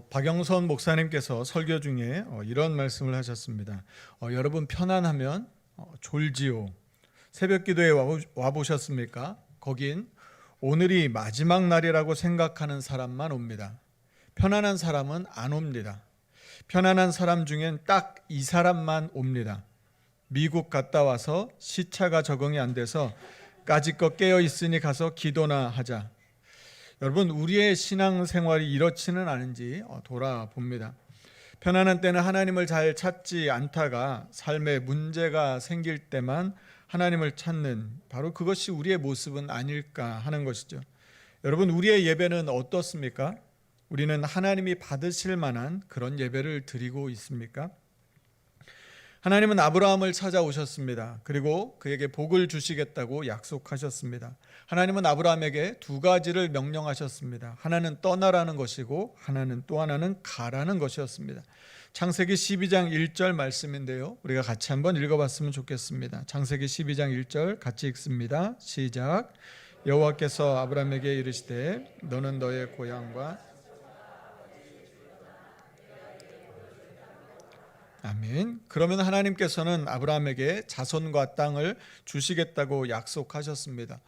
박영선 목사님께서 설교 중에 이런 말씀을 하셨습니다. 여러분 편안하면 졸지요. 새벽 기도에 와보셨습니까? 거긴 오늘이 마지막 날이라고 생각하는 사람만 옵니다. 편안한 사람은 안 옵니다. 편안한 사람 중엔 딱 이 사람만 옵니다. 미국 갔다 와서 시차가 적응이 안 돼서 까짓것 깨어 있으니 가서 기도나 하자. 여러분, 우리의 신앙생활이 이렇지는 않은지 돌아봅니다. 편안한 때는 하나님을 잘 찾지 않다가 삶에 문제가 생길 때만 하나님을 찾는, 바로 그것이 우리의 모습은 아닐까 하는 것이죠. 여러분, 우리의 예배는 어떻습니까? 우리는 하나님이 받으실 만한 그런 예배를 드리고 있습니까? 하나님은 아브라함을 찾아오셨습니다. 그리고 그에게 복을 주시겠다고 약속하셨습니다. 하나님은 아브라함에게 두 가지를 명령하셨습니다. 하나는 떠나라는 것이고 하나는 또 하나는 가라는 것이었습니다. 창세기 12장 1절 말씀인데요, 우리가 같이 한번 읽어봤으면 좋겠습니다. 창세기 12장 1절 같이 읽습니다. 시작. 여호와께서 아브라함에게 이르시되 너는 너의 고향과 아멘. 그러면 하나님께서는 아브라함에게 자손과 땅을 주시겠다고 약속하셨습니다.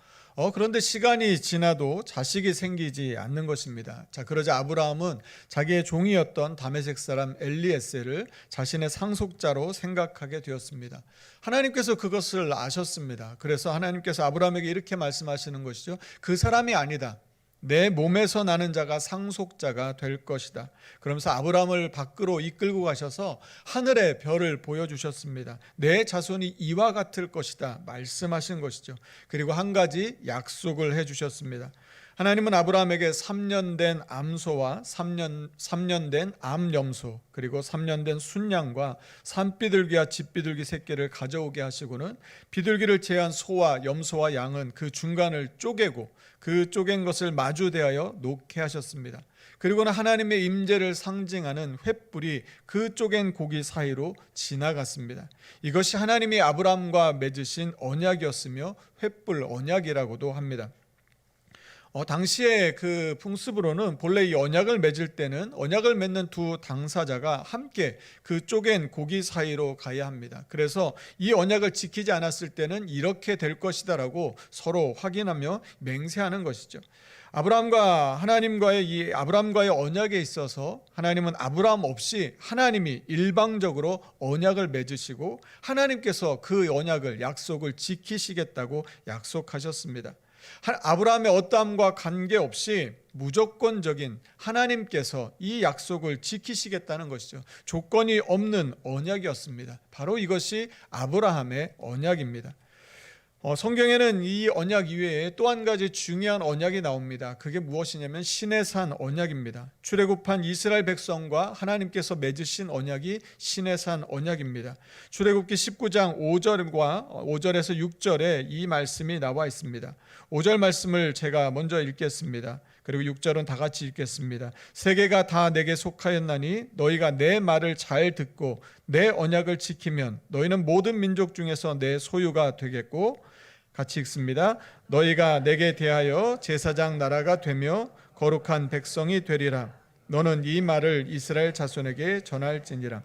그런데 시간이 지나도 자식이 생기지 않는 것입니다. 그러자 아브라함은 자기의 종이었던 다메섹 사람 엘리에셀을 자신의 상속자로 생각하게 되었습니다. 하나님께서 그것을 아셨습니다. 그래서 하나님께서 아브라함에게 이렇게 말씀하시는 것이죠. 그 사람이 아니다. 내 몸에서 나는 자가 상속자가 될 것이다. 그러면서 아브라함을 밖으로 이끌고 가셔서 하늘의 별을 보여주셨습니다. 내 자손이 이와 같을 것이다 말씀하신 것이죠. 그리고 한 가지 약속을 해주셨습니다. 하나님은 아브라함에게 3년 된 암소와 3년 된 암염소, 그리고 3년 된 순양과 산비둘기와 집비둘기 새끼를 가져오게 하시고는 비둘기를 제한 소와 염소와 양은 그 중간을 쪼개고 그 쪼갠 것을 마주 대하여 놓게 하셨습니다. 그리고는 하나님의 임재를 상징하는 횃불이 그 쪼갠 고기 사이로 지나갔습니다. 이것이 하나님이 아브라함과 맺으신 언약이었으며 횃불 언약이라고도 합니다. 당시의 그 풍습으로는 본래 이 언약을 맺을 때는 언약을 맺는 두 당사자가 함께 그 쪼갠 고기 사이로 가야 합니다. 그래서 이 언약을 지키지 않았을 때는 이렇게 될 것이다라고 서로 확인하며 맹세하는 것이죠. 아브라함과의 언약에 있어서 하나님은 아브라함 없이 하나님이 일방적으로 언약을 맺으시고 하나님께서 그 언약을, 약속을 지키시겠다고 약속하셨습니다. 아브라함의 어떠함과 관계없이 무조건적인 하나님께서 이 약속을 지키시겠다는 것이죠. 조건이 없는 언약이었습니다. 바로 이것이 아브라함의 언약입니다. 성경에는 이 언약 이외에 또 한 가지 중요한 언약이 나옵니다. 그게 무엇이냐면 시내산 언약입니다. 출애굽한 이스라엘 백성과 하나님께서 맺으신 언약이 시내산 언약입니다. 출애굽기 19장 5절에서 6절에 이 말씀이 나와 있습니다. 5절 말씀을 제가 먼저 읽겠습니다. 그리고 6절은 다 같이 읽겠습니다. 세계가 다 내게 속하였나니 너희가 내 말을 잘 듣고 내 언약을 지키면 너희는 모든 민족 중에서 내 소유가 되겠고, 같이 읽습니다. 너희가 내게 대하여 제사장 나라가 되며 거룩한 백성이 되리라. 너는 이 말을 이스라엘 자손에게 전할지니라.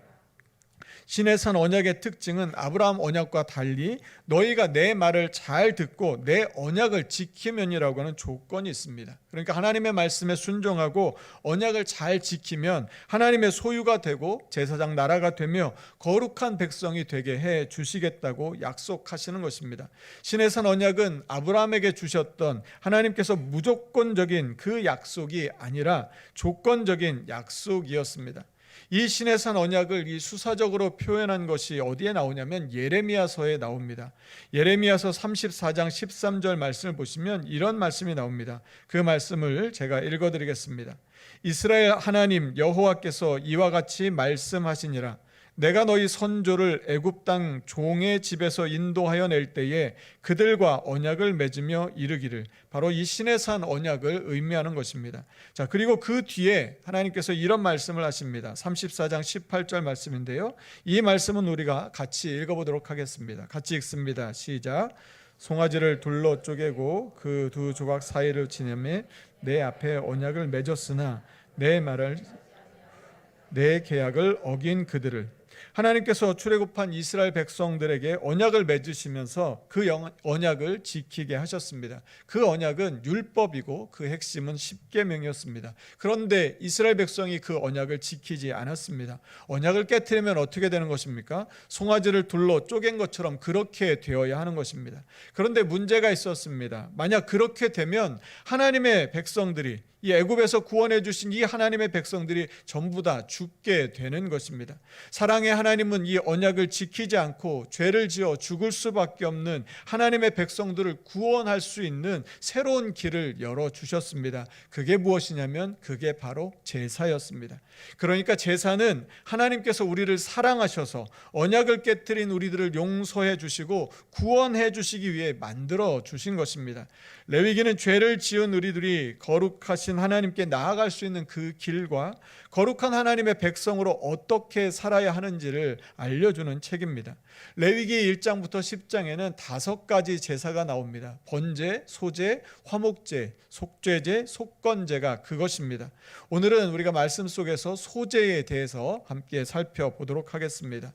시내산 언약의 특징은 아브라함 언약과 달리 너희가 내 말을 잘 듣고 내 언약을 지키면이라고 하는 조건이 있습니다. 그러니까 하나님의 말씀에 순종하고 언약을 잘 지키면 하나님의 소유가 되고 제사장 나라가 되며 거룩한 백성이 되게 해 주시겠다고 약속하시는 것입니다. 시내산 언약은 아브라함에게 주셨던 하나님께서 무조건적인 그 약속이 아니라 조건적인 약속이었습니다. 이 시내산 언약을 이 수사적으로 표현한 것이 어디에 나오냐면 예레미야서에 나옵니다. 예레미야서 34장 13절 말씀을 보시면 이런 말씀이 나옵니다. 그 말씀을 제가 읽어드리겠습니다. 이스라엘 하나님 여호와께서 이와 같이 말씀하시니라. 내가 너희 선조를 애굽 땅 종의 집에서 인도하여 낼 때에 그들과 언약을 맺으며 이르기를, 바로 이 시내산 언약을 의미하는 것입니다. 그리고 그 뒤에 하나님께서 이런 말씀을 하십니다. 34장 18절 말씀인데요, 이 말씀은 우리가 같이 읽어보도록 하겠습니다. 같이 읽습니다. 시작. 송아지를 둘러 쪼개고 그 두 조각 사이를 지내며 내 앞에 언약을 맺었으나 내 말을 내 계약을 어긴 그들을. 하나님께서 출애굽한 이스라엘 백성들에게 언약을 맺으시면서 그 언약을 지키게 하셨습니다. 그 언약은 율법이고 그 핵심은 십계명이었습니다. 그런데 이스라엘 백성이 그 언약을 지키지 않았습니다. 언약을 깨트리면 어떻게 되는 것입니까? 송아지를 둘로 쪼갠 것처럼 그렇게 되어야 하는 것입니다. 그런데 문제가 있었습니다. 만약 그렇게 되면 하나님의 백성들이, 이 애굽에서 구원해 주신 이 하나님의 백성들이 전부 다 죽게 되는 것입니다. 사랑의 하나님은 이 언약을 지키지 않고 죄를 지어 죽을 수밖에 없는 하나님의 백성들을 구원할 수 있는 새로운 길을 열어주셨습니다. 그게 무엇이냐면 그게 바로 제사였습니다. 그러니까 제사는 하나님께서 우리를 사랑하셔서 언약을 깨뜨린 우리들을 용서해 주시고 구원해 주시기 위해 만들어 주신 것입니다. 레위기는 죄를 지은 우리들이 거룩하신 하나님께 나아갈 수 있는 그 길과 거룩한 하나님의 백성으로 어떻게 살아야 하는지를 알려주는 책입니다. 레위기 1장부터 10장에는 5가지 제사가 나옵니다. 번제, 소제, 화목제, 속죄제, 속건제가 그것입니다. 오늘은 우리가 말씀 속에서 소제에 대해서 함께 살펴보도록 하겠습니다.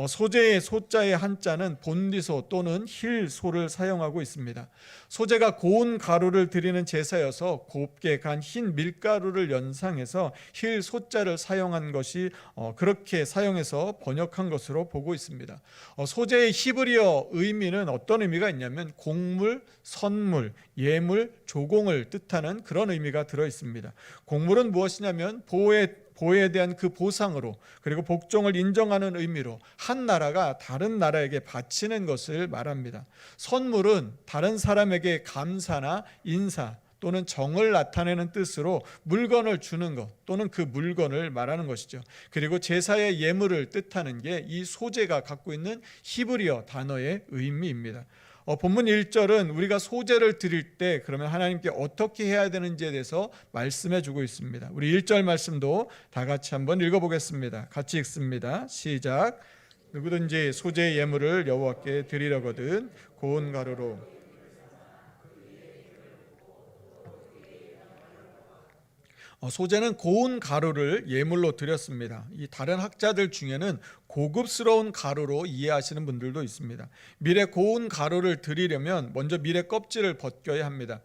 소제의 소자의 한자는 본디소 또는 힐소를 사용하고 있습니다. 소제가 고운 가루를 드리는 제사여서 곱게 간 흰 밀가루를 연상해서 힐소자를 사용한 것이 그렇게 사용해서 번역한 것으로 보고 있습니다. 소제의 히브리어 의미는 어떤 의미가 있냐면 곡물, 선물, 예물, 조공을 뜻하는 그런 의미가 들어 있습니다. 곡물은 무엇이냐면 보호에 대한 그 보상으로, 그리고 복종을 인정하는 의미로 한 나라가 다른 나라에게 바치는 것을 말합니다. 선물은 다른 사람에게 감사나 인사 또는 정을 나타내는 뜻으로 물건을 주는 것 또는 그 물건을 말하는 것이죠. 그리고 제사의 예물을 뜻하는 게 이 소제가 갖고 있는 히브리어 단어의 의미입니다. 본문 1절은 우리가 소제를 드릴 때 그러면 하나님께 어떻게 해야 되는지에 대해서 말씀해 주고 있습니다. 우리 1절 말씀도 다 같이 한번 읽어보겠습니다. 같이 읽습니다. 시작. 누구든지 소제의 예물을 여호와께 드리려거든 고운 가루로 소제는 고운 가루를 예물로 드렸습니다. 이 다른 학자들 중에는 고급스러운 가루로 이해하시는 분들도 있습니다. 밀의 고운 가루를 드리려면 먼저 밀의 껍질을 벗겨야 합니다.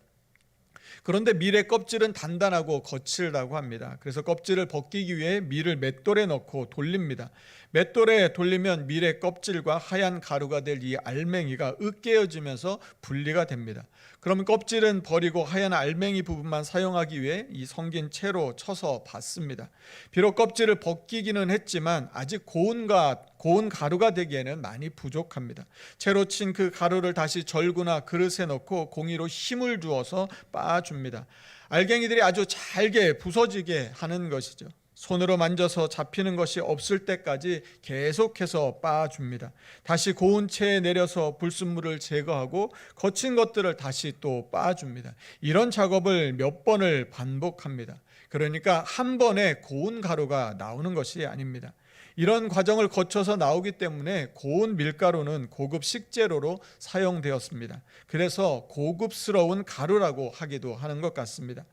그런데 밀의 껍질은 단단하고 거칠다고 합니다. 그래서 껍질을 벗기기 위해 밀을 맷돌에 넣고 돌립니다. 맷돌에 돌리면 밀의 껍질과 하얀 가루가 될 이 알맹이가 으깨어지면서 분리가 됩니다. 그러면 껍질은 버리고 하얀 알맹이 부분만 사용하기 위해 이 성긴 채로 쳐서 받습니다. 비록 껍질을 벗기기는 했지만 아직 고운 가루가 되기에는 많이 부족합니다. 채로 친 그 가루를 다시 절구나 그릇에 넣고 공이로 힘을 주어서 빻아줍니다. 알갱이들이 아주 잘게 부서지게 하는 것이죠. 손으로 만져서 잡히는 것이 없을 때까지 계속해서 빻아줍니다. 다시 고운 채에 내려서 불순물을 제거하고 거친 것들을 다시 또 빻아줍니다. 이런 작업을 몇 번을 반복합니다. 그러니까 한 번에 고운 가루가 나오는 것이 아닙니다. 이런 과정을 거쳐서 나오기 때문에 고운 밀가루는 고급 식재료로 사용되었습니다. 그래서 고급스러운 가루라고 하기도 하는 것 같습니다.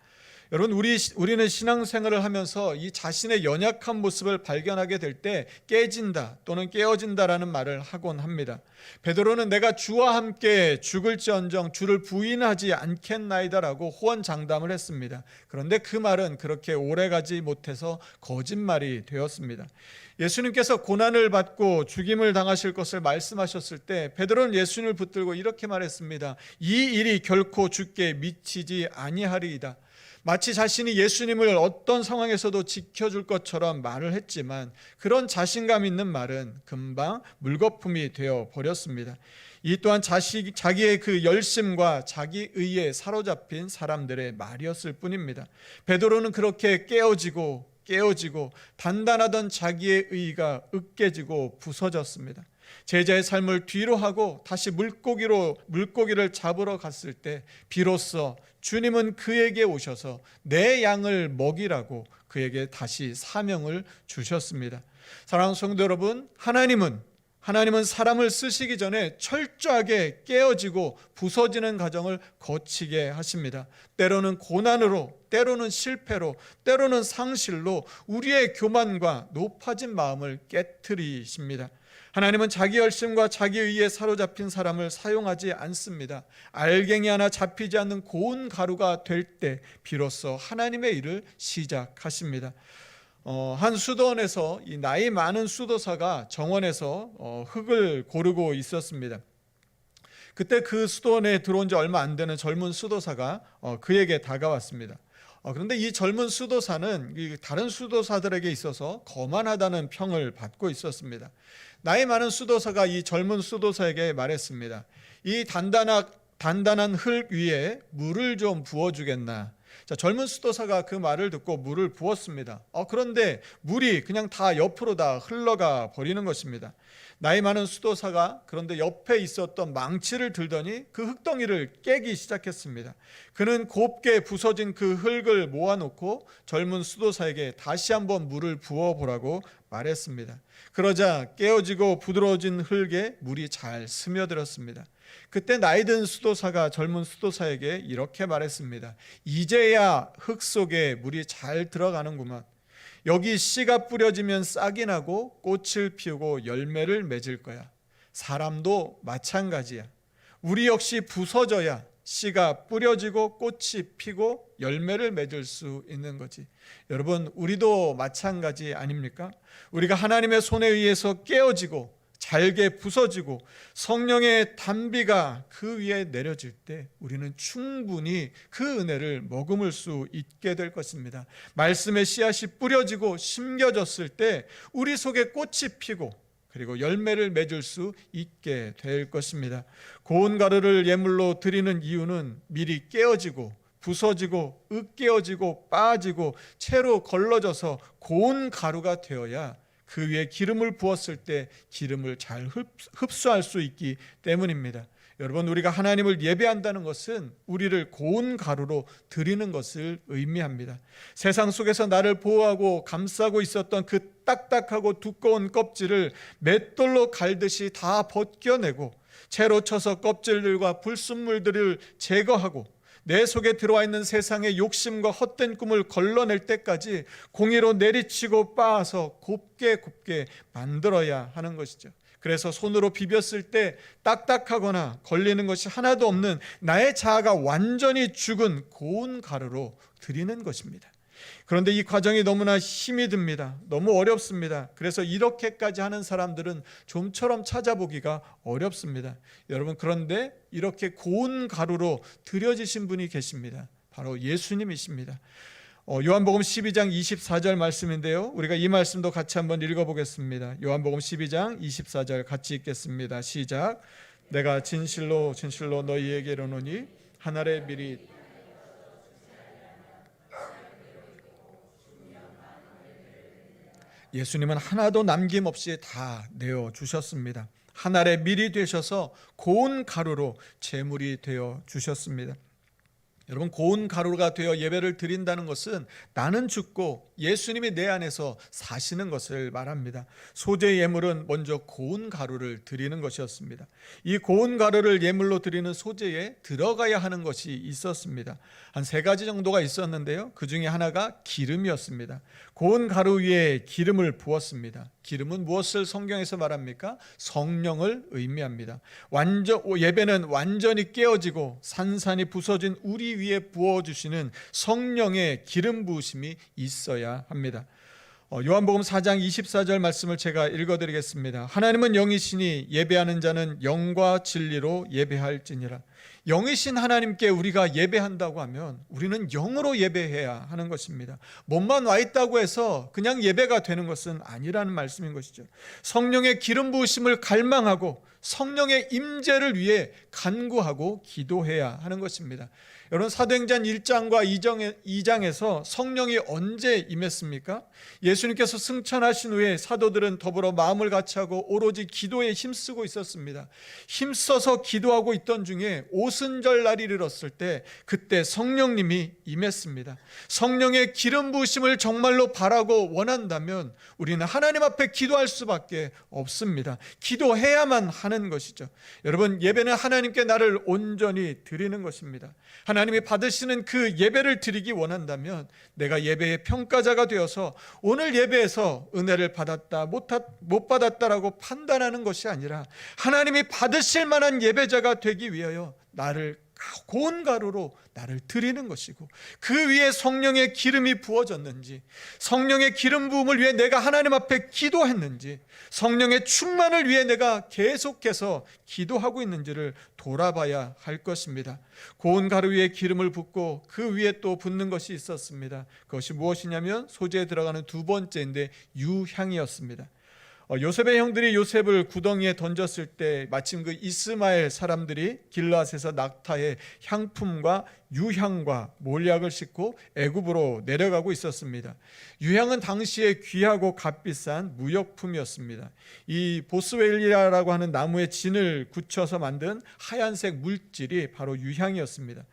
여러분, 우리는 신앙생활을 하면서 이 자신의 연약한 모습을 발견하게 될 때 깨진다 또는 깨어진다라는 말을 하곤 합니다. 베드로는 내가 주와 함께 죽을지언정 주를 부인하지 않겠나이다라고 호언장담을 했습니다. 그런데 그 말은 그렇게 오래가지 못해서 거짓말이 되었습니다. 예수님께서 고난을 받고 죽임을 당하실 것을 말씀하셨을 때 베드로는 예수님을 붙들고 이렇게 말했습니다. 이 일이 결코 주께 미치지 아니하리이다. 마치 자신이 예수님을 어떤 상황에서도 지켜줄 것처럼 말을 했지만 그런 자신감 있는 말은 금방 물거품이 되어 버렸습니다. 이 또한 자기의 그 열심과 자기의에 사로잡힌 사람들의 말이었을 뿐입니다. 베드로는 그렇게 깨어지고 단단하던 자기의 의가 으깨지고 부서졌습니다. 제자의 삶을 뒤로 하고 다시 물고기를 잡으러 갔을 때 비로소 주님은 그에게 오셔서 내 양을 먹이라고 그에게 다시 사명을 주셨습니다. 사랑하는 성도 여러분, 하나님은 하나님은 사람을 쓰시기 전에 철저하게 깨어지고 부서지는 과정을 거치게 하십니다. 때로는 고난으로, 때로는 실패로, 때로는 상실로 우리의 교만과 높아진 마음을 깨트리십니다. 하나님은 자기 열심과 자기 의에 사로잡힌 사람을 사용하지 않습니다. 알갱이 하나 잡히지 않는 고운 가루가 될 때 비로소 하나님의 일을 시작하십니다. 한 수도원에서 이 나이 많은 수도사가 정원에서 흙을 고르고 있었습니다. 그때 그 수도원에 들어온 지 얼마 안 되는 젊은 수도사가 그에게 다가왔습니다. 그런데 이 젊은 수도사는 다른 수도사들에게 있어서 거만하다는 평을 받고 있었습니다. 나이 많은 수도사가 이 젊은 수도사에게 말했습니다. 이 단단한 흙 위에 물을 좀 부어주겠나. 자, 젊은 수도사가 그 말을 듣고 물을 부었습니다. 그런데 물이 그냥 다 옆으로 다 흘러가 버리는 것입니다. 나이 많은 수도사가 그런데 옆에 있었던 망치를 들더니 그 흙덩이를 깨기 시작했습니다. 그는 곱게 부서진 그 흙을 모아놓고 젊은 수도사에게 다시 한번 물을 부어보라고 말했습니다. 그러자 깨어지고 부드러워진 흙에 물이 잘 스며들었습니다. 그때 나이든 수도사가 젊은 수도사에게 이렇게 말했습니다. 이제야 흙 속에 물이 잘 들어가는구만. 여기 씨가 뿌려지면 싹이 나고 꽃을 피우고 열매를 맺을 거야. 사람도 마찬가지야. 우리 역시 부서져야 씨가 뿌려지고 꽃이 피고 열매를 맺을 수 있는 거지. 여러분, 우리도 마찬가지 아닙니까? 우리가 하나님의 손에 의해서 깨어지고 잘게 부서지고 성령의 단비가 그 위에 내려질 때 우리는 충분히 그 은혜를 머금을 수 있게 될 것입니다. 말씀의 씨앗이 뿌려지고 심겨졌을 때 우리 속에 꽃이 피고 그리고 열매를 맺을 수 있게 될 것입니다. 고운 가루를 예물로 드리는 이유는 미리 깨어지고 부서지고 으깨어지고 빠지고 채로 걸러져서 고운 가루가 되어야 그 위에 기름을 부었을 때 기름을 잘 흡수할 수 있기 때문입니다. 여러분, 우리가 하나님을 예배한다는 것은 우리를 고운 가루로 드리는 것을 의미합니다. 세상 속에서 나를 보호하고 감싸고 있었던 그 딱딱하고 두꺼운 껍질을 맷돌로 갈듯이 다 벗겨내고 채로 쳐서 껍질들과 불순물들을 제거하고 내 속에 들어와 있는 세상의 욕심과 헛된 꿈을 걸러낼 때까지 공의로 내리치고 빻아서 곱게 만들어야 하는 것이죠. 그래서 손으로 비볐을 때 딱딱하거나 걸리는 것이 하나도 없는 나의 자아가 완전히 죽은 고운 가루로 드리는 것입니다. 그런데 이 과정이 너무나 힘이 듭니다. 너무 어렵습니다. 그래서 이렇게까지 하는 사람들은 좀처럼 찾아보기가 어렵습니다. 여러분, 그런데 이렇게 고운 가루로 드려지신 분이 계십니다. 바로 예수님이십니다. 요한복음 12장 24절 말씀인데요, 우리가 이 말씀도 같이 한번 읽어보겠습니다. 요한복음 12장 24절 같이 읽겠습니다. 시작. 내가 진실로 너희에게 이르노니 한 알의 밀이 예수님은 하나도 남김없이 다 내어주셨습니다. 한 알의 밀이 되셔서 고운 가루로 제물이 되어 주셨습니다. 여러분, 고운 가루가 되어 예배를 드린다는 것은 나는 죽고 예수님이 내 안에서 사시는 것을 말합니다. 소재 예물은 먼저 고운 가루를 드리는 것이었습니다. 이 고운 가루를 예물로 드리는 소재에 들어가야 하는 것이 있었습니다. 한 3가지 정도가 있었는데요, 그 중에 하나가 기름이었습니다. 고운 가루 위에 기름을 부었습니다. 기름은 무엇을 성경에서 말합니까? 성령을 의미합니다. 예배는 완전히 깨어지고 산산이 부서진 우리 위에 부어주시는 성령의 기름 부으심이 있어야 합니다. 요한복음 4장 24절 말씀을 제가 읽어드리겠습니다. 하나님은 영이시니 예배하는 자는 영과 진리로 예배할지니라. 영이신 하나님께 우리가 예배한다고 하면 우리는 영으로 예배해야 하는 것입니다. 몸만 와 있다고 해서 그냥 예배가 되는 것은 아니라는 말씀인 것이죠. 성령의 기름 부으심을 갈망하고 성령의 임재를 위해 간구하고 기도해야 하는 것입니다. 여러분, 사도행전 1장과 2장에서 성령이 언제 임했습니까? 예수님께서 승천하신 후에 사도들은 더불어 마음을 같이하고 오로지 기도에 힘쓰고 있었습니다. 힘써서 기도하고 있던 중에 오순절 날이 이르렀을 때 그때 성령님이 임했습니다. 성령의 기름 부으심을 정말로 바라고 원한다면 우리는 하나님 앞에 기도할 수밖에 없습니다. 기도해야만 하는 것이죠. 여러분, 예배는 하나님께 나를 온전히 드리는 것입니다. 하나님이 받으시는 그 예배를 드리기 원한다면 내가 예배의 평가자가 되어서 오늘 예배에서 은혜를 받았다 못 받았다라고 판단하는 것이 아니라 하나님이 받으실 만한 예배자가 되기 위하여 나를 고운 가루로 나를 드리는 것이고, 그 위에 성령의 기름이 부어졌는지, 성령의 기름 부음을 위해 내가 하나님 앞에 기도했는지, 성령의 충만을 위해 내가 계속해서 기도하고 있는지를 돌아봐야 할 것입니다. 고운 가루 위에 기름을 붓고 그 위에 또 붓는 것이 있었습니다. 그것이 무엇이냐면 소재에 들어가는 두 번째인데 유향이었습니다. 요셉의 형들이 요셉을 구덩이에 던졌을 때 마침 그 이스마엘 사람들이 길앗에서 낙타의 향품과 유향과 몰약을 싣고 애굽으로 내려가고 있었습니다. 유향은 당시에 귀하고 값비싼 무역품이었습니다. 이 보스웰리아라고 하는 나무의 진을 굳혀서 만든 하얀색 물질이 바로 유향이었습니다.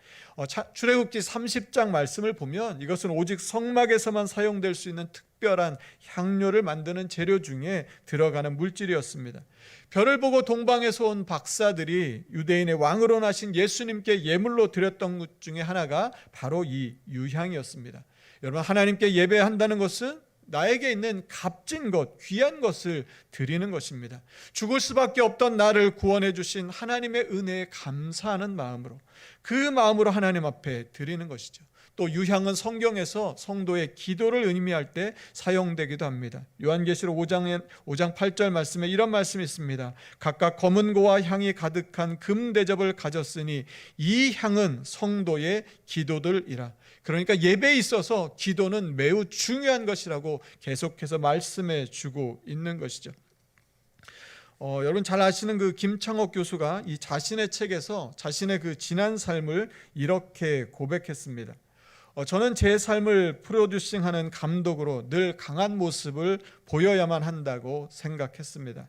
출애굽기 30장 말씀을 보면 이것은 오직 성막에서만 사용될 수 있는 특별한 향료를 만드는 재료 중에 들어가는 물질이었습니다. 별을 보고 동방에서 온 박사들이 유대인의 왕으로 나신 예수님께 예물로 드렸던 것 중에 하나가 바로 이 유향이었습니다. 여러분, 하나님께 예배한다는 것은 나에게 있는 값진 것, 귀한 것을 드리는 것입니다. 죽을 수밖에 없던 나를 구원해 주신 하나님의 은혜에 감사하는 마음으로, 그 마음으로 하나님 앞에 드리는 것이죠. 또 유향은 성경에서 성도의 기도를 의미할 때 사용되기도 합니다. 요한계시록 5장 8절 말씀에 이런 말씀이 있습니다. 각각 검은 고와 향이 가득한 금 대접을 가졌으니 이 향은 성도의 기도들이라. 그러니까 예배에 있어서 기도는 매우 중요한 것이라고 계속해서 말씀해 주고 있는 것이죠. 여러분 잘 아시는 그 김창옥 교수가 이 자신의 책에서 자신의 그 지난 삶을 이렇게 고백했습니다. 저는 제 삶을 프로듀싱하는 감독으로 늘 강한 모습을 보여야만 한다고 생각했습니다.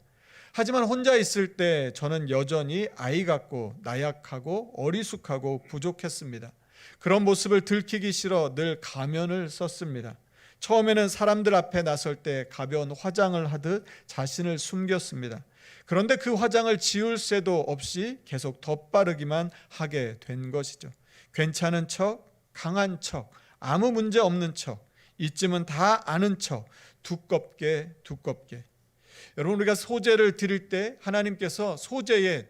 하지만 혼자 있을 때 저는 여전히 아이 같고 나약하고 어리숙하고 부족했습니다. 그런 모습을 들키기 싫어 늘 가면을 썼습니다. 처음에는 사람들 앞에 나설 때 가벼운 화장을 하듯 자신을 숨겼습니다. 그런데 그 화장을 지울 새도 없이 계속 덧바르기만 하게 된 것이죠. 괜찮은 척, 강한 척, 아무 문제 없는 척, 이쯤은 다 아는 척, 두껍게. 여러분, 우리가 소제를 드릴 때 하나님께서 소제에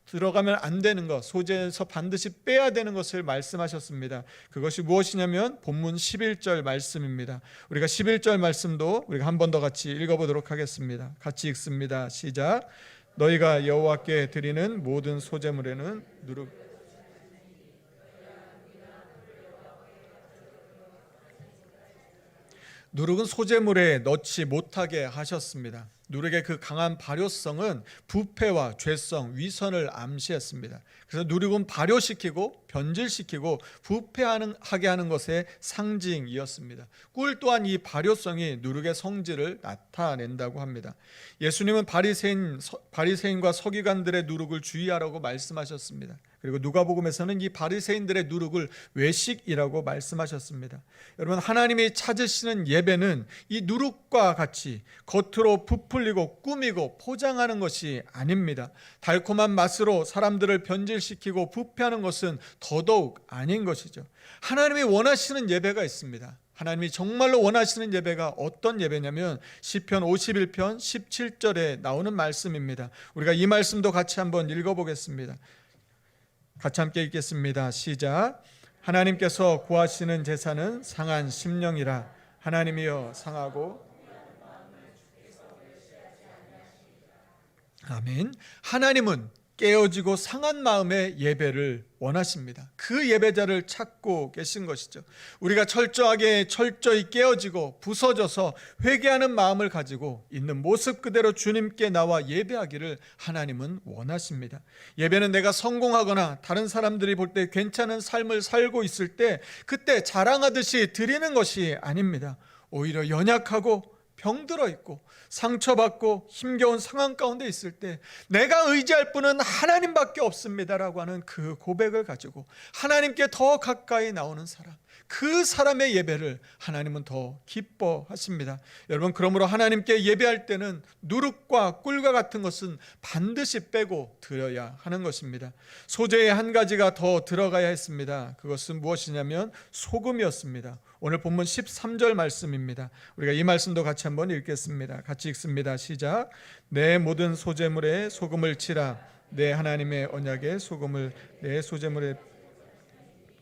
들어가면 안 되는 것, 소제에서 반드시 빼야 되는 것을 말씀하셨습니다. 그것이 무엇이냐면 본문 11절 말씀입니다. 우리가 11절 말씀도 우리가 한 번 더 같이 읽어보도록 하겠습니다. 같이 읽습니다. 시작. 너희가 여호와께 드리는 모든 소제물에는 누룩은 소제물에 넣지 못하게 하셨습니다. 누룩의 그 강한 발효성은 부패와 죄성, 위선을 암시했습니다. 그래서 누룩은 발효시키고 변질시키고 부패하게 하는 것의 상징이었습니다. 꿀 또한 이 발효성이 누룩의 성질을 나타낸다고 합니다. 예수님은 바리새인과 서기관들의 누룩을 주의하라고 말씀하셨습니다. 그리고 누가복음에서는 이 바리새인들의 누룩을 외식이라고 말씀하셨습니다. 여러분, 하나님이 찾으시는 예배는 이 누룩과 같이 겉으로 부풀리고 꾸미고 포장하는 것이 아닙니다. 달콤한 맛으로 사람들을 변질시키고 부패하는 것은 더더욱 아닌 것이죠. 하나님이 원하시는 예배가 있습니다. 하나님이 정말로 원하시는 예배가 어떤 예배냐면 시편 51편 17절에 나오는 말씀입니다. 우리가 이 말씀도 같이 한번 읽어보겠습니다. 같이 함께 읽겠습니다. 시작. 하나님께서 구하시는 제사는 상한 심령이라. 하나님이여 상하고. 아멘. 하나님은 깨어지고 상한 마음의 예배를 원하십니다. 그 예배자를 찾고 계신 것이죠. 우리가 철저히 깨어지고 부서져서 회개하는 마음을 가지고 있는 모습 그대로 주님께 나와 예배하기를 하나님은 원하십니다. 예배는 내가 성공하거나 다른 사람들이 볼 때 괜찮은 삶을 살고 있을 때 그때 자랑하듯이 드리는 것이 아닙니다. 오히려 연약하고 병들어 있고 상처받고 힘겨운 상황 가운데 있을 때 내가 의지할 분은 하나님밖에 없습니다라고 하는 그 고백을 가지고 하나님께 더 가까이 나오는 사람, 그 사람의 예배를 하나님은 더 기뻐하십니다. 여러분, 그러므로 하나님께 예배할 때는 누룩과 꿀과 같은 것은 반드시 빼고 드려야 하는 것입니다. 소재의 한 가지가 더 들어가야 했습니다. 그것은 무엇이냐면 소금이었습니다. 오늘 본문 13절 말씀입니다. 우리가 이 말씀도 같이 한번 읽겠습니다. 같이 읽습니다. 시작. 내 모든 소재물에 소금을 치라. 내 하나님의 언약에 소금을,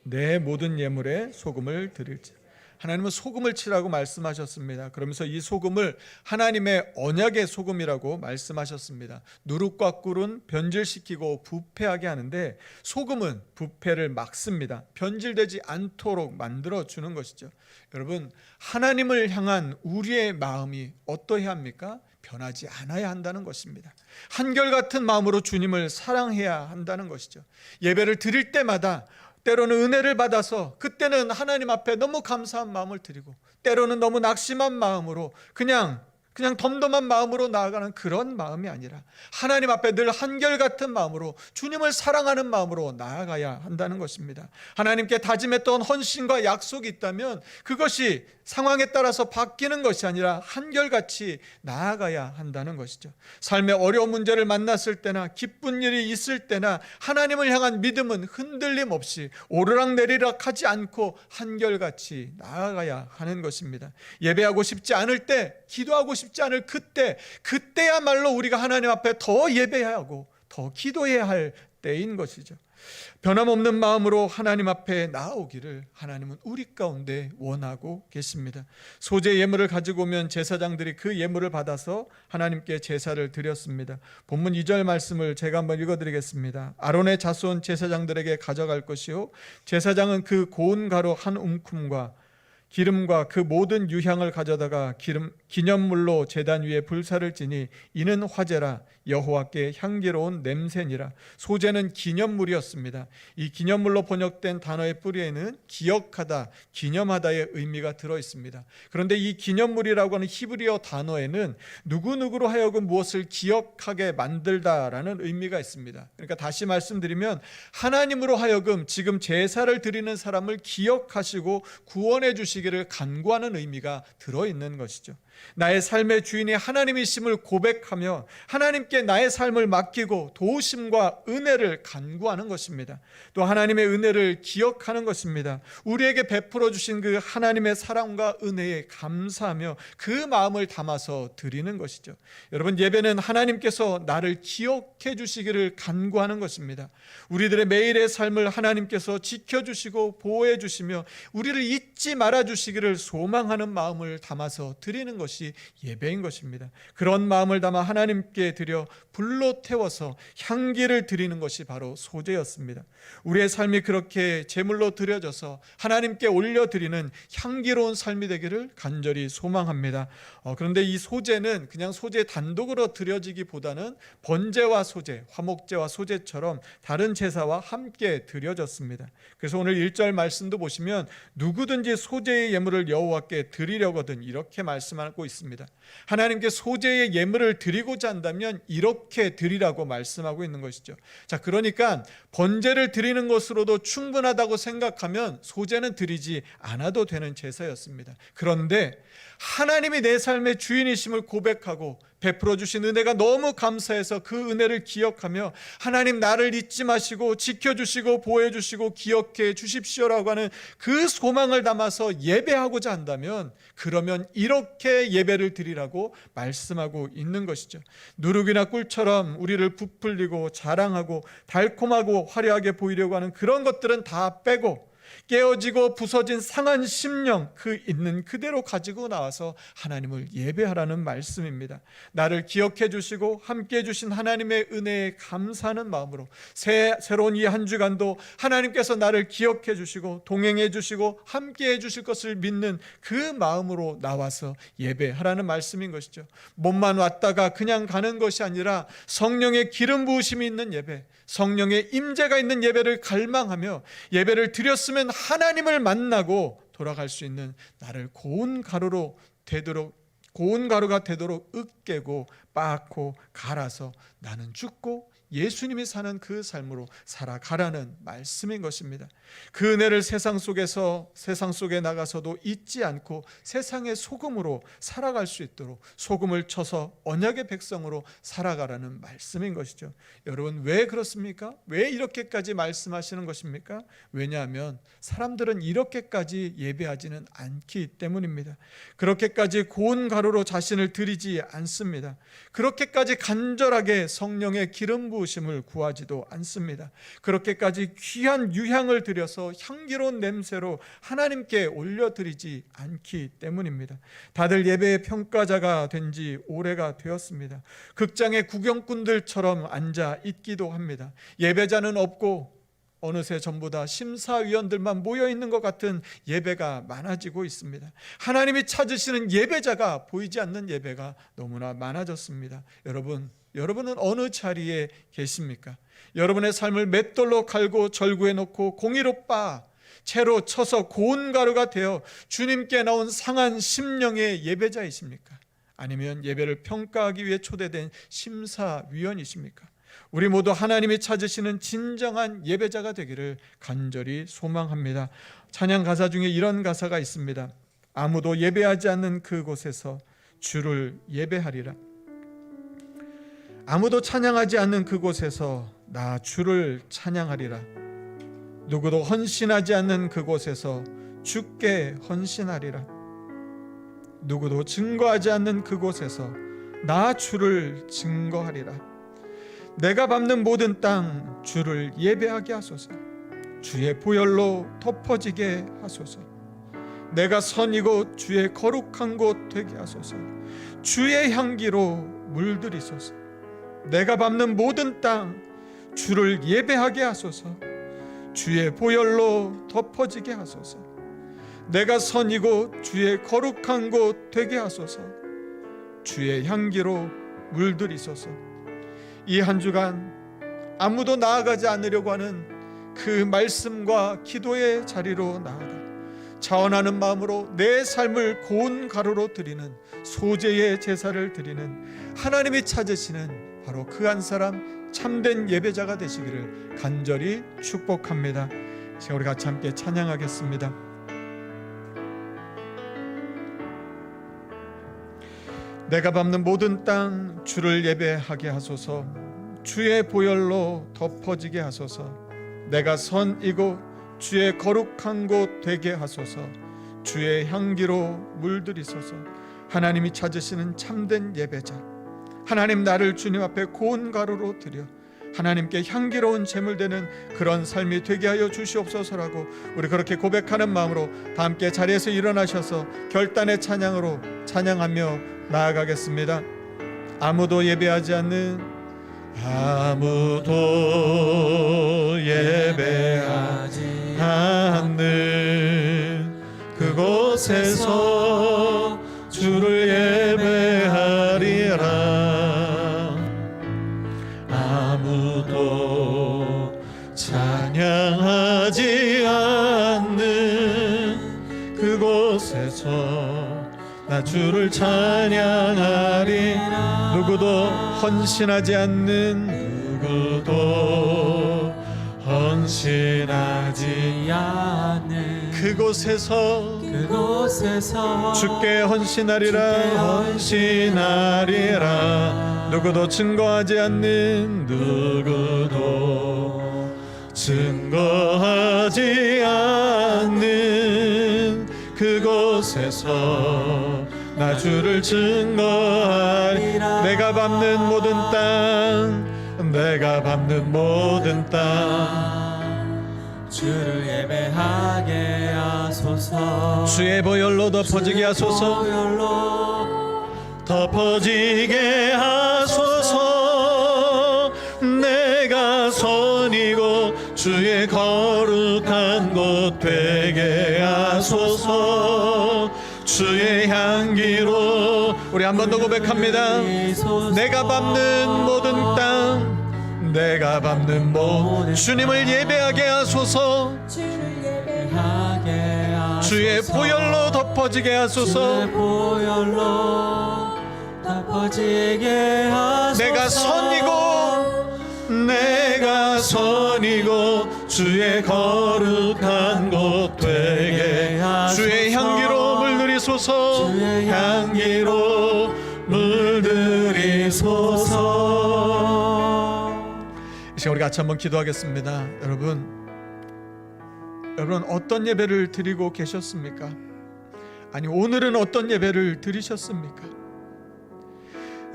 내 모든 예물에 소금을 드릴지. 하나님은 소금을 치라고 말씀하셨습니다. 그러면서 이 소금을 하나님의 언약의 소금이라고 말씀하셨습니다. 누룩과 꿀은 변질시키고 부패하게 하는데 소금은 부패를 막습니다. 변질되지 않도록 만들어주는 것이죠. 여러분, 하나님을 향한 우리의 마음이 어떠해야 합니까? 변하지 않아야 한다는 것입니다. 한결같은 마음으로 주님을 사랑해야 한다는 것이죠. 예배를 드릴 때마다 때로는 은혜를 받아서 그때는 하나님 앞에 너무 감사한 마음을 드리고, 때로는 너무 낙심한 마음으로 그냥 덤덤한 마음으로 나아가는 그런 마음이 아니라 하나님 앞에 늘 한결같은 마음으로 주님을 사랑하는 마음으로 나아가야 한다는 것입니다. 하나님께 다짐했던 헌신과 약속이 있다면 그것이 상황에 따라서 바뀌는 것이 아니라 한결같이 나아가야 한다는 것이죠. 삶의 어려운 문제를 만났을 때나 기쁜 일이 있을 때나 하나님을 향한 믿음은 흔들림 없이 오르락내리락 하지 않고 한결같이 나아가야 하는 것입니다. 예배하고 싶지 않을 때, 기도하고 싶지 않을 그때야말로 우리가 하나님 앞에 더 예배해야 하고 더 기도해야 할 때인 것이죠. 변함없는 마음으로 하나님 앞에 나아오기를 하나님은 우리 가운데 원하고 계십니다. 소재 예물을 가지고 오면 제사장들이 그 예물을 받아서 하나님께 제사를 드렸습니다. 본문 2절 말씀을 제가 한번 읽어드리겠습니다. 아론의 자손 제사장들에게 가져갈 것이요, 제사장은 그 고운 가루 한 움큼과 기름과 그 모든 유향을 가져다가 기념물로 제단 위에 불사를 지니 이는 화제라, 여호와께 향기로운 냄새니라. 소재는 기념물이었습니다. 이 기념물로 번역된 단어의 뿌리에는 기억하다, 기념하다의 의미가 들어있습니다. 그런데 이 기념물이라고 하는 히브리어 단어에는 누구누구로 하여금 무엇을 기억하게 만들다라는 의미가 있습니다. 그러니까 다시 말씀드리면 하나님으로 하여금 지금 제사를 드리는 사람을 기억하시고 구원해 주시기를 간구하는 의미가 들어있는 것이죠. 나의 삶의 주인이 하나님이심을 고백하며 하나님께 나의 삶을 맡기고 도우심과 은혜를 간구하는 것입니다. 또 하나님의 은혜를 기억하는 것입니다. 우리에게 베풀어 주신 그 하나님의 사랑과 은혜에 감사하며 그 마음을 담아서 드리는 것이죠. 여러분, 예배는 하나님께서 나를 기억해 주시기를 간구하는 것입니다. 우리들의 매일의 삶을 하나님께서 지켜주시고 보호해 주시며 우리를 잊지 말아 주시기를 소망하는 마음을 담아서 드리는 것이 예배인 것입니다. 그런 마음을 담아 하나님께 드려 불로 태워서 향기를 드리는 것이 바로 소재였습니다. 우리의 삶이 그렇게 제물로 드려져서 하나님께 올려드리는 향기로운 삶이 되기를 간절히 소망합니다. 그런데 이 소재는 그냥 소재 단독으로 드려지기보다는 번제와 소재, 화목제와 소재처럼 다른 제사와 함께 드려졌습니다. 그래서 오늘 1절 말씀도 보시면 누구든지 소재의 예물을 여호와께 드리려거든 이렇게 말씀하고 있습니다. 하나님께 소재의 예물을 드리고자 한다면 이렇게 드리라고 말씀하고 있는 것이죠. 자, 그러니까 번제를 드리는 것으로도 충분하다고 생각하면 소재는 드리지 않아도 되는 제사였습니다. 그런데 하나님이 내 삶의 주인이심을 고백하고 베풀어 주신 은혜가 너무 감사해서 그 은혜를 기억하며 하나님 나를 잊지 마시고 지켜주시고 보호해 주시고 기억해 주십시오라고 하는 그 소망을 담아서 예배하고자 한다면 그러면 이렇게 예배를 드리라고 말씀하고 있는 것이죠. 누룩이나 꿀처럼 우리를 부풀리고 자랑하고 달콤하고 화려하게 보이려고 하는 그런 것들은 다 빼고 깨어지고 부서진 상한 심령 그 있는 그대로 가지고 나와서 하나님을 예배하라는 말씀입니다. 나를 기억해 주시고 함께해 주신 하나님의 은혜에 감사하는 마음으로 새로운 이 한 주간도 하나님께서 나를 기억해 주시고 동행해 주시고 함께해 주실 것을 믿는 그 마음으로 나와서 예배하라는 말씀인 것이죠. 몸만 왔다가 그냥 가는 것이 아니라 성령의 기름 부으심이 있는 예배, 성령의 임재가 있는 예배를 갈망하며 예배를 드렸으면 하나님을 만나고 돌아갈 수 있는 나를 고운 가루로 되도록 고운 가루가 되도록 으깨고 빻고 갈아서 나는 죽고 예수님이 사는 그 삶으로 살아가라는 말씀인 것입니다. 그 은혜를 세상 속에 나가서도 잊지 않고 세상의 소금으로 살아갈 수 있도록 소금을 쳐서 언약의 백성으로 살아가라는 말씀인 것이죠. 여러분, 왜 그렇습니까? 왜 이렇게까지 말씀하시는 것입니까? 왜냐하면 사람들은 이렇게까지 예배하지는 않기 때문입니다. 그렇게까지 고운 가루로 자신을 드리지 않습니다. 그렇게까지 간절하게 성령의 기름 부으심을 구하지도 않습니다. 그렇게까지 귀한 유향을 드려서 향기로운 냄새로 하나님께 올려드리지 않기 때문입니다. 다들 예배의 평가자가 된 지 오래가 되었습니다. 극장의 구경꾼들처럼 앉아 있기도 합니다. 예배자는 없고 어느새 전부 다 심사위원들만 모여있는 것 같은 예배가 많아지고 있습니다. 하나님이 찾으시는 예배자가 보이지 않는 예배가 너무나 많아졌습니다. 여러분은 어느 자리에 계십니까? 여러분의 삶을 맷돌로 갈고 절구해 놓고 공의로 채로 쳐서 고운 가루가 되어 주님께 나온 상한 심령의 예배자이십니까? 아니면 예배를 평가하기 위해 초대된 심사위원이십니까? 우리 모두 하나님이 찾으시는 진정한 예배자가 되기를 간절히 소망합니다. 찬양 가사 중에 이런 가사가 있습니다. 아무도 예배하지 않는 그곳에서 주를 예배하리라. 아무도 찬양하지 않는 그곳에서 나 주를 찬양하리라. 누구도 헌신하지 않는 그곳에서 주께 헌신하리라. 누구도 증거하지 않는 그곳에서 나 주를 증거하리라. 내가 밟는 모든 땅 주를 예배하게 하소서. 주의 보혈로 덮어지게 하소서. 내가 선이고 주의 거룩한 곳 되게 하소서. 주의 향기로 물들이소서. 내가 밟는 모든 땅 주를 예배하게 하소서. 주의 보혈로 덮어지게 하소서. 내가 선이고 주의 거룩한 곳 되게 하소서. 주의 향기로 물들이소서. 이 한 주간 아무도 나아가지 않으려고 하는 그 말씀과 기도의 자리로 나아가 자원하는 마음으로 내 삶을 고운 가루로 드리는 소재의 제사를 드리는 하나님이 찾으시는 바로 그 한 사람 참된 예배자가 되시기를 간절히 축복합니다. 자, 우리 같이 함께 찬양하겠습니다. 내가 밟는 모든 땅 주를 예배하게 하소서. 주의 보혈로 덮어지게 하소서. 내가 선이고 주의 거룩한 곳 되게 하소서. 주의 향기로 물들이소서. 하나님이 찾으시는 참된 예배자, 하나님, 나를 주님 앞에 고운 가루로 드려 하나님께 향기로운 제물 되는 그런 삶이 되게 하여 주시옵소서라고 우리 그렇게 고백하는 마음으로 다 함께 자리에서 일어나셔서 결단의 찬양으로 찬양하며 나아가겠습니다. 아무도 예배하지 않는 그곳에서 주를 예배하리라. 아무도 찬양하지 않는 그곳에서 나 주를 찬양하리. 누구도 헌신하지 않는 그곳에서 주께 헌신하리라. 누구도 증거하지 않는 그곳에서 나 주를 증거하리라. 내가 밟는 모든 땅 주를 예배하게 하소서. 주의 보혈로 덮어지게 하소서. 덮어지게 하소서. 내가 선이고 주의 거룩한 곳 되게 하소서. 주의 향기로 우리 한 번 더 고백합니다. 내가 밟는 모든 땅 주님을 예배하게 하소서. 주의 보혈로 덮어지게 하소서. 아파지게 하소서. 내가 선이고 주의 거룩한 곳 되게 주의 향기로 물들이소서. 주의 향기로 물들이소서. 이 시간 우리 같이 한번 기도하겠습니다. 여러분 어떤 예배를 드리고 계셨습니까? 아니 오늘은 어떤 예배를 드리셨습니까?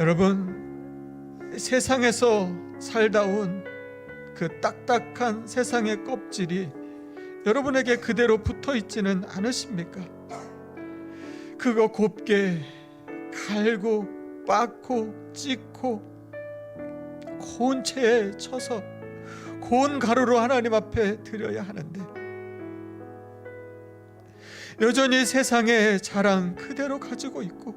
여러분 세상에서 살다 온 그 딱딱한 세상의 껍질이 여러분에게 그대로 붙어 있지는 않으십니까? 그거 곱게 갈고 빻고 찢고 고운 채에 쳐서 고운 가루로 하나님 앞에 드려야 하는데 여전히 세상의 자랑 그대로 가지고 있고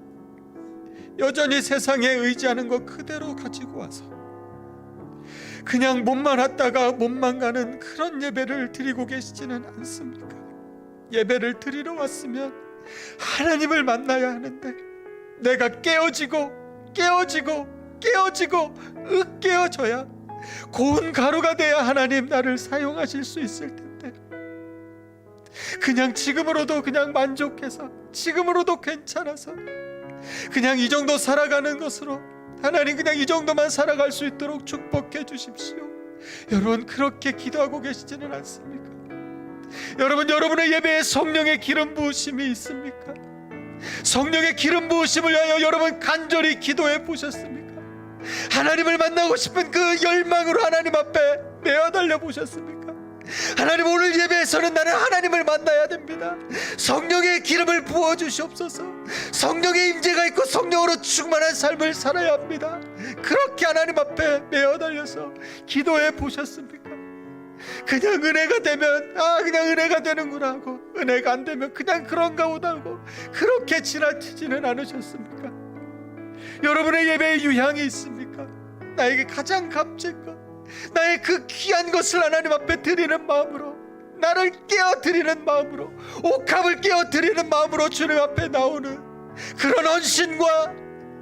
여전히 세상에 의지하는 것 그대로 가지고 와서 그냥 몸만 왔다가 몸만 가는 그런 예배를 드리고 계시지는 않습니까? 예배를 드리러 왔으면 하나님을 만나야 하는데 내가 깨어지고 으깨어져야 고운 가루가 돼야 하나님 나를 사용하실 수 있을 텐데 그냥 지금으로도 그냥 만족해서 지금으로도 괜찮아서 그냥 이 정도 살아가는 것으로 하나님 그냥 이 정도만 살아갈 수 있도록 축복해 주십시오. 여러분 그렇게 기도하고 계시지는 않습니까? 여러분의 예배에 성령의 기름 부으심이 있습니까? 성령의 기름 부으심을 위하여 여러분 간절히 기도해 보셨습니까? 하나님을 만나고 싶은 그 열망으로 하나님 앞에 내어달려 보셨습니까? 하나님 오늘 예배에서는 나는 하나님을 만나야 됩니다. 성령의 기름을 부어 주시옵소서. 성령의 임재가 있고 성령으로 충만한 삶을 살아야 합니다. 그렇게 하나님 앞에 내어달려서 기도해 보셨습니까? 그냥 은혜가 되면 그냥 은혜가 되는구나 하고 은혜가 안 되면 그냥 그런가 보다 하고 그렇게 지나치지는 않으셨습니까? 여러분의 예배에 유향이 있습니까? 나에게 가장 값진 것 나의 그 귀한 것을 하나님 앞에 드리는 마음으로 나를 깨어드리는 마음으로 옥합을 깨어드리는 마음으로 주님 앞에 나오는 그런 헌신과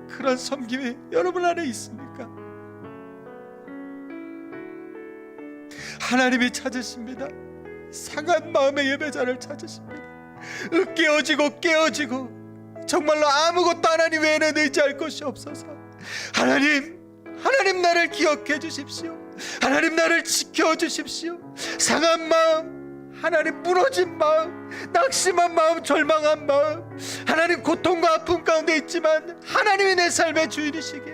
그런 섬김이 여러분 안에 있습니까? 하나님이 찾으십니다. 상한 마음의 예배자를 찾으십니다. 깨어지고 정말로 아무것도 하나님 외에는 의지할 것이 없어서 하나님 나를 기억해 주십시오. 하나님 나를 지켜주십시오. 상한 마음 하나님 무너진 마음 낙심한 마음 절망한 마음 하나님 고통과 아픔 가운데 있지만 하나님이 내 삶의 주인이시기에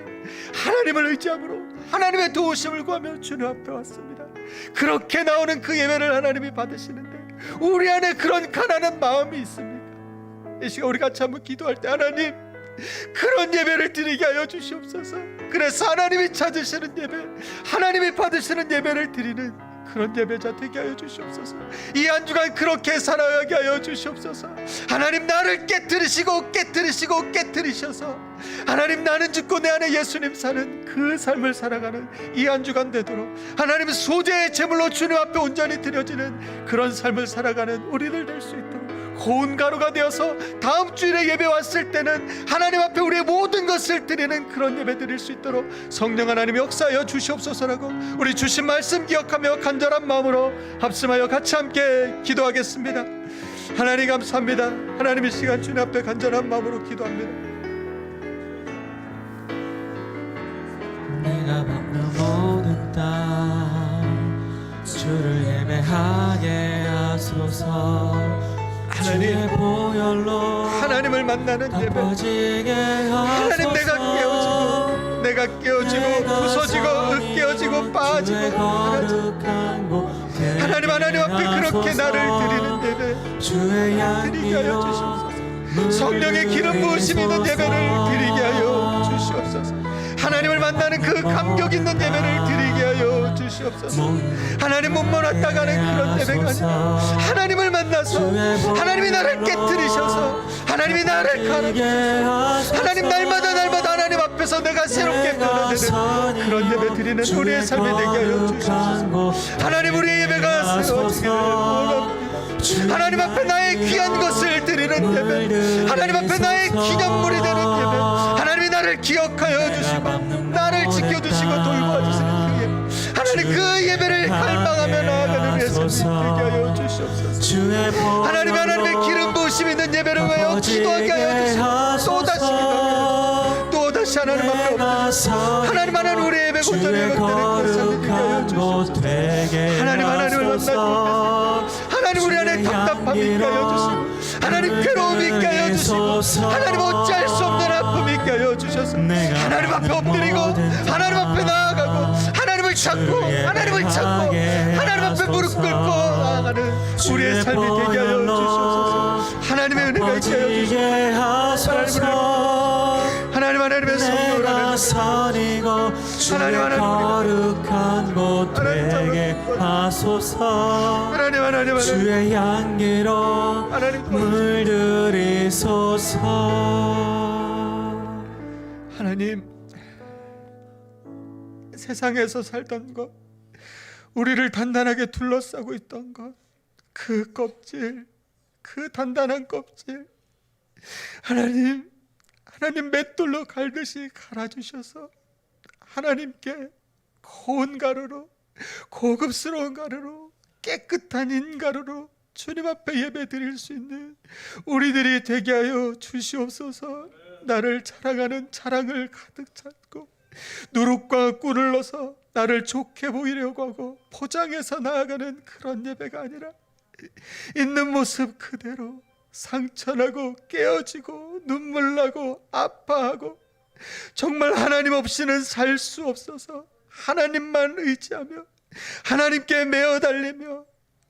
하나님을 의지함으로 하나님의 도우심을 구하며 주님 앞에 왔습니다. 그렇게 나오는 그 예배를 하나님이 받으시는데 우리 안에 그런 가난한 마음이 있습니까? 이 시간 우리 같이 한번 기도할 때 하나님 그런 예배를 드리게 하여 주시옵소서. 그래서 하나님이 찾으시는 예배 하나님이 받으시는 예배를 드리는 그런 예배자 되게 하여 주시옵소서. 이 한 주간 그렇게 살아가게 하여 주시옵소서. 하나님 나를 깨뜨리시고 깨뜨리셔서 하나님 나는 죽고 내 안에 예수님 사는 그 삶을 살아가는 이 한 주간 되도록 하나님 소재의 제물로 주님 앞에 온전히 드려지는 그런 삶을 살아가는 우리들 될 수 있도록 고운 가루가 되어서 다음 주일에 예배 왔을 때는 하나님 앞에 우리의 모든 것을 드리는 그런 예배 드릴 수 있도록 성령 하나님이 역사하여 주시옵소서라고 우리 주신 말씀 기억하며 간절한 마음으로 합심하여 같이 함께 기도하겠습니다. 하나님 감사합니다. 하나님 이 시간 주님 앞에 간절한 마음으로 기도합니다. 내가 밟는 모든 땅 주를 예배하게 하소서. 하나님 보혈로 하나님을 만나는 예배 하나님 내가 깨어지고 부서지고 으깨어지고 빠지고 하나님 앞에 그렇게 나를 드리는 예배 드리게 하여 주시옵소서. 성령의 기름 부으심 있는 예배를 드리게 하여 주시옵소서. 하나님을 만나는 그 감격 있는 예배를 드리게 하여 주시옵소서. 하나님 몸만 왔다 가는 그런 예배가 아니라 하나님을 만나서 하나님이 나를 깨뜨리셔서 하나님이 나를 가르치셔서 하나님 날마다 하나님 앞에서 내가 새롭게 변화되는 그런 예배 드리는 우리의 삶이 되게 하여 주시옵소서. 하나님 우리의 예배가 세워지기를 원합니다. 하나님 앞에 나의 귀한 것을 드리는 예배 하나님 앞에 나의 기념물이 되는 예배 하나님이 나를 기억하여 주시고 나를 지켜주시고 돌보아주시는 그 예배, 하나님 그 예배를 갈망하며 나아가는 우리의 삶이 되게 하여 주시옵소서. 하나님의 기름 부으심 있는 예배를 위하여 기도하게 하여 주시고 또다시 기도하게 또다시 하나님 앞에 엎드려 하나님 우리의 예배 고전에 것들을 그 삶이 되게 하여 주시옵소서. 하나님을 만나고 하나님 우리 안에 답답함이 있게 하여 주시고 하나님 괴로움이 있게 하여 주시고 하나님 어찌할 수 없는 아픔이 있게 하여 주셔서 하나님 앞에 엎드리고 하나님 앞에 나아가고 하나님을 찾고 하나님 앞에 무릎 꿇고 나아가는 우리의 삶이 되게 하여 주시옵소서. 하나님의 은혜가 있게 하여 주시옵소서. 하나님의 성령을 하나님 거룩한 곳 되게 하소서. 주의 향기로 물들이소서. 하나님, 세상에서 살던 것, 우리를 단단하게 둘러싸고 있던 것, 그 껍질, 그 단단한 껍질, 하나님 맷돌로 갈듯이 갈아주셔서 하나님께 고운 가루로, 고급스러운 가루로, 깨끗한 인가루로 주님 앞에 예배 드릴 수 있는 우리들이 되게 하여 주시옵소서. 나를 자랑하는 자랑을 가득 찾고 누룩과 꿀을 넣어서 나를 좋게 보이려고 하고 포장해서 나아가는 그런 예배가 아니라 있는 모습 그대로 상처나고 깨어지고 눈물나고 아파하고 정말 하나님 없이는 살 수 없어서 하나님만 의지하며 하나님께 매어 달리며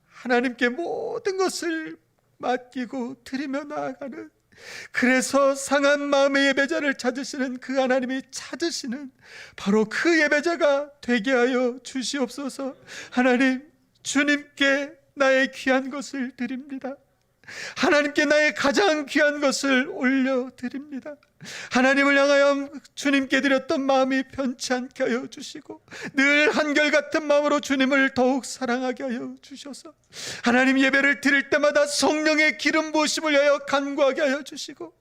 하나님께 모든 것을 맡기고 드리며 나아가는, 그래서 상한 마음의 예배자를 찾으시는 그 하나님이 찾으시는 바로 그 예배자가 되게 하여 주시옵소서. 하나님, 주님께 나의 귀한 것을 드립니다. 하나님께 나의 가장 귀한 것을 올려드립니다. 하나님을 향하여 주님께 드렸던 마음이 변치 않게 하여 주시고 늘 한결같은 마음으로 주님을 더욱 사랑하게 하여 주셔서 하나님 예배를 드릴 때마다 성령의 기름 부으심을 위하여 간구하게 하여 주시고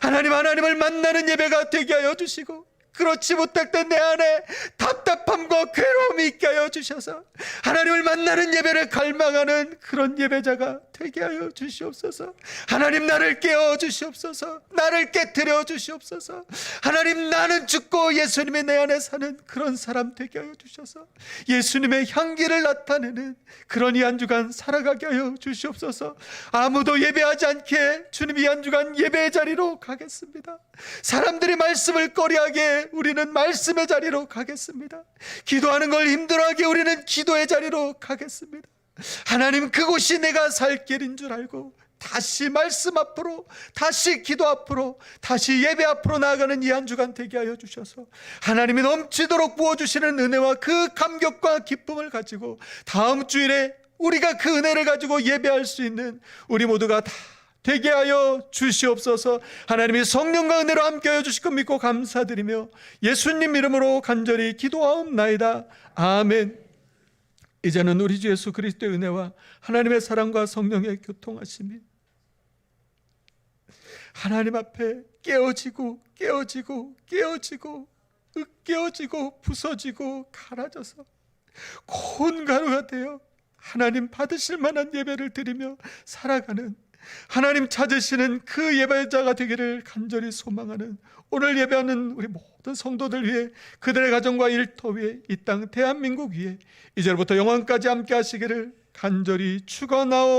하나님을 만나는 예배가 되게 하여 주시고, 그렇지 못할 때 내 안에 답답함과 괴로움이 있게 하여 주셔서 하나님을 만나는 예배를 갈망하는 그런 예배자가 되게 하여 주시옵소서. 하나님, 나를 깨워 주시옵소서. 나를 깨트려 주시옵소서. 하나님, 나는 죽고 예수님이 내 안에 사는 그런 사람 되게 하여 주셔서 예수님의 향기를 나타내는 그런 이 한 주간 살아가게 하여 주시옵소서. 아무도 예배하지 않게 주님 이 한 주간 예배의 자리로 가겠습니다. 사람들이 말씀을 꺼려하게 우리는 말씀의 자리로 가겠습니다. 기도하는 걸 힘들어하게 우리는 기도의 자리로 가겠습니다. 하나님, 그곳이 내가 살 길인 줄 알고 다시 말씀 앞으로, 다시 기도 앞으로, 다시 예배 앞으로 나아가는 이 한 주간 되게 하여 주셔서 하나님이 넘치도록 부어주시는 은혜와 그 감격과 기쁨을 가지고 다음 주일에 우리가 그 은혜를 가지고 예배할 수 있는 우리 모두가 다 되게 하여 주시옵소서. 하나님이 성령과 은혜로 함께 하여 주실 것 믿고 감사드리며 예수님 이름으로 간절히 기도하옵나이다. 아멘. 이제는 우리 주 예수 그리스도의 은혜와 하나님의 사랑과 성령의 교통하심이 하나님 앞에 깨어지고 으깨어지고 부서지고 갈아져서 고운 가루가 되어 하나님 받으실 만한 예배를 드리며 살아가는 하나님 찾으시는 그 예배자가 되기를 간절히 소망하는 오늘 예배하는 우리 모든 성도들 위해, 그들의 가정과 일터 위에, 이 땅 대한민국 위에 이제부터 영원까지 함께 하시기를 간절히 축원하옵나이다.